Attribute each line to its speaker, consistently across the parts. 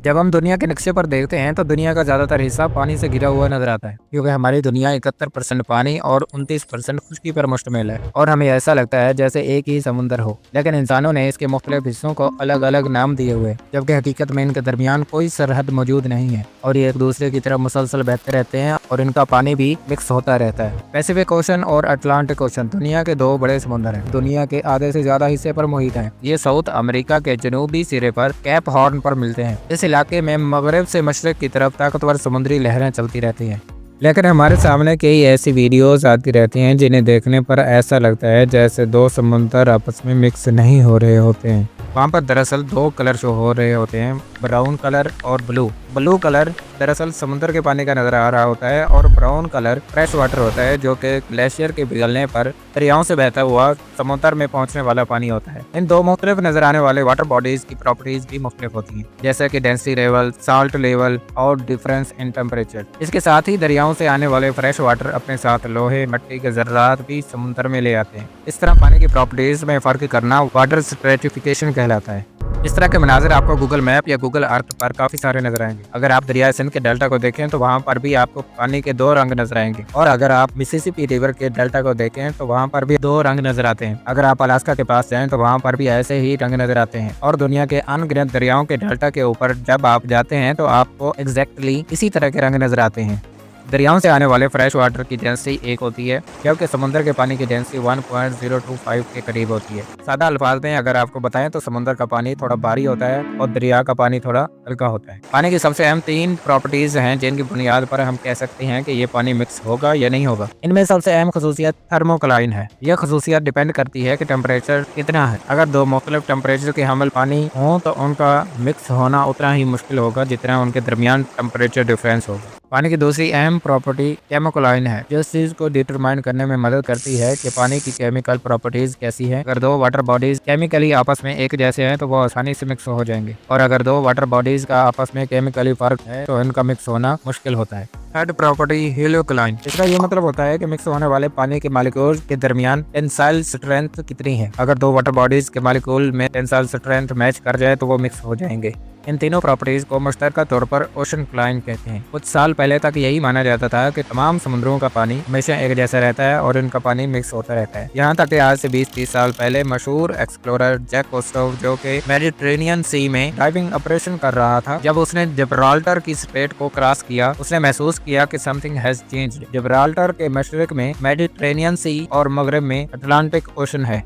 Speaker 1: जब हम दुनिया के नक्शे पर देखते हैं तो दुनिया का ज़्यादातर हिस्सा पानी से घिरा हुआ नजर आता है, क्योंकि हमारी दुनिया 71% पानी और 29% खुश्की पर मुश्तमिल है और हमें ऐसा लगता है जैसे एक ही समुंदर हो। लेकिन इंसानों ने इसके मुख्तलिफ हिस्सों को अलग अलग नाम दिए हुए, जबकि हकीकत में इनके दरमियान कोई सरहद मौजूद नहीं है और ये एक दूसरे की तरफ मुसलसल बहते रहते हैं और इनका पानी भी मिक्स होता रहता है। पैसिफिक ओशन और अटलांटिक ओशन दुनिया के दो बड़े समुंदर हैं। दुनिया के आधे से ज्यादा हिस्से पर मुहित हैं। ये साउथ अमेरिका के जनूबी सिरे पर कैप हॉर्न पर मिलते हैं। इस इलाके में मगरब से मशरक की तरफ ताकतवर समुद्री लहरें चलती रहती हैं। लेकिन हमारे सामने कई ऐसी वीडियोस आती रहती हैं जिन्हें देखने पर ऐसा लगता है जैसे दो समुंदर आपस में मिक्स नहीं हो रहे होते हैं। वहाँ पर दरअसल दो कलर शो हो रहे होते हैं, ब्राउन कलर और ब्लू। ब्लू कलर दरअसल समुद्र के पानी का नजर आ रहा होता है और ब्राउन कलर फ्रेश वाटर होता है, जो कि ग्लेशियर के पिघलने पर दरियाओं से बहता हुआ समुद्र में पहुंचने वाला पानी होता है। इन दो मुख्तलिफ नजर आने वाले वाटर बॉडीज की प्रॉपर्टीज भी मुख्तलिफ होती हैं, जैसे कि डेंसिटी लेवल, साल्ट लेवल और डिफरेंस इन टेम्परेचर। इसके साथ ही दरियाओं से आने वाले फ्रेश वाटर अपने साथ लोहे, मिट्टी के जर्रात भी समुद्र में ले आते हैं। इस तरह पानी की प्रॉपर्टीज में फर्क करना वाटर स्ट्रेटिफिकेशन कहलाता है। इस तरह के मनाजिर आपको गूगल मैप या गूगल अर्थ पर काफी सारे नजर आएंगे। अगर आप दरिया सिंध के डेल्टा को देखें तो वहाँ पर भी आपको पानी के दो रंग नजर आएंगे, और अगर आप मिसिसिपी रिवर के डेल्टा को देखें तो वहाँ पर भी दो रंग नजर आते हैं। अगर आप अलास्का के पास जाएं तो वहाँ पर भी ऐसे ही रंग नजर आते हैं। और दुनिया के अनगिनत दरियाओं के डेल्टा के ऊपर जब आप जाते हैं तो आपको एग्जैक्टली इसी तरह के रंग नजर आते हैं। दरियाओं से आने वाले फ्रेश वाटर की डेंसिटी 1 होती है, जबकि समुद्र के पानी की डेंसिटी 1.025 के करीब होती है। सादा अल्फाज में अगर आपको बताएं तो समुद्र का पानी थोड़ा भारी होता है और दरिया का पानी थोड़ा हल्का होता है। पानी की सबसे अहम 3 प्रॉपर्टीज हैं जिनकी बुनियाद पर हम कह सकते हैं कि ये पानी मिक्स होगा या नहीं होगा। इनमें सबसे अहम खसूसियत थर्मोक्लाइन है। यह खसूसियत डिपेंड करती है कि टेम्परेचर कितना है। अगर दो मुख्तलिफ टेम्परेचर के हामिल पानी हो तो उनका मिक्स होना उतना ही मुश्किल होगा जितना उनके दरमियान टेम्परेचर डिफरेंस होगा। पानी की दूसरी अहम प्रॉपर्टी केमिकलाइन है, जो इस चीज को डिटरमाइन करने में मदद करती है कि पानी की केमिकल प्रॉपर्टीज कैसी है। अगर दो वाटर बॉडीज केमिकली आपस में एक जैसे हैं तो वो आसानी से मिक्स हो जाएंगे, और अगर दो वाटर बॉडीज का आपस में केमिकली फर्क है तो इनका मिक्स होना मुश्किल होता है। Third property heliocline. इसका ये मतलब होता है कि मिक्स होने वाले पानी के मॉलिक्यूल के दरमियान टेंसाइल स्ट्रेंथ कितनी है। अगर दो वाटर बॉडीज के मॉलिक्यूल में टेंसाइल स्ट्रेंथ मैच कर जाए तो वो मिक्स हो जाएंगे। इन तीनों प्रॉपर्टीज को मुश्तरका तौर पर ओशन क्लाइन कहते हैं। कुछ साल पहले तक यही माना जाता था कि तमाम समुद्रों का पानी हमेशा एक जैसा रहता है और इनका पानी मिक्स होता रहता है। यहाँ तक कि आज से 20-30 साल पहले मशहूर एक्सप्लोरर जैक कोस्टोव, जो कि मेडिटेरेनियन सी में डाइविंग ऑपरेशन कर रहा था, जब उसने जिब्राल्टर की स्ट्रेट को क्रॉस किया, उसने महसूस किया कि समथिंग हैज चेंज्ड। जिब्राल्टर के मशरिक में मेडिटेरेनियन सी और मगरब में अटलांटिक ओशन है।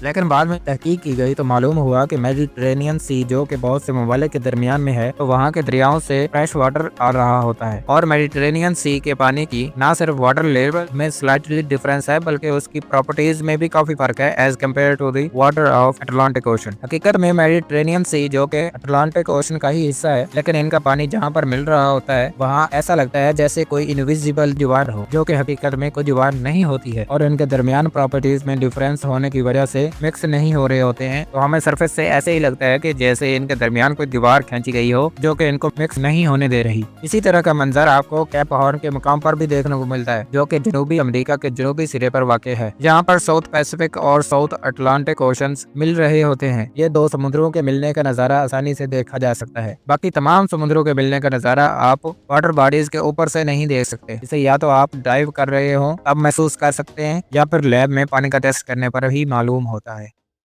Speaker 1: लेकिन बाद में तहकीक की गई तो मालूम हुआ कि मेडिटेरेनियन सी, जो कि बहुत से ममालिक के दरमियान में है, तो वहाँ के दरियाओं से फ्रेश वाटर आ रहा होता है। और मेडिटेरेनियन सी के पानी की ना सिर्फ वाटर लेवल में स्लाइटली डिफरेंस है, बल्कि उसकी प्रॉपर्टीज में भी काफी फर्क है as compared to the water of Atlantic ocean. हकीकत में मेडिटेरेनियन सी, जो कि अटलांटिक ओशन का ही हिस्सा है, लेकिन इनका पानी जहाँ पर मिल रहा होता है वहाँ ऐसा लगता है जैसे कोई इनविजिबल दीवार हो, जो कि हकीकत में कोई दीवार नहीं होती है, और इनके दरमियान प्रॉपर्टीज में डिफरेंस होने की वजह से मिक्स नहीं हो रहे होते हैं। तो हमें सरफेस से ऐसे ही लगता है कि जैसे इनके दरमियान कोई दीवार खींची गई हो, जो कि इनको मिक्स नहीं होने दे रही। इसी तरह का मंजर आपको कैप हॉर्न के मुकाम पर भी देखने को मिलता है, जो कि जनूबी अमेरिका के जनूबी सिरे पर वाक़ है, जहाँ पर साउथ पैसिफिक और साउथ अटलांटिक ओशंस मिल रहे होते हैं। ये दो समुद्रों के मिलने का नजारा आसानी से देखा जा सकता है। बाकी तमाम समुद्रों के मिलने का नजारा आप वाटर बॉडीज के ऊपर से नहीं देख सकते। इसे या तो आप डाइव कर रहे हो तब महसूस कर सकते हैं, या फिर लैब में पानी का टेस्ट करने पर ही मालूम होता है।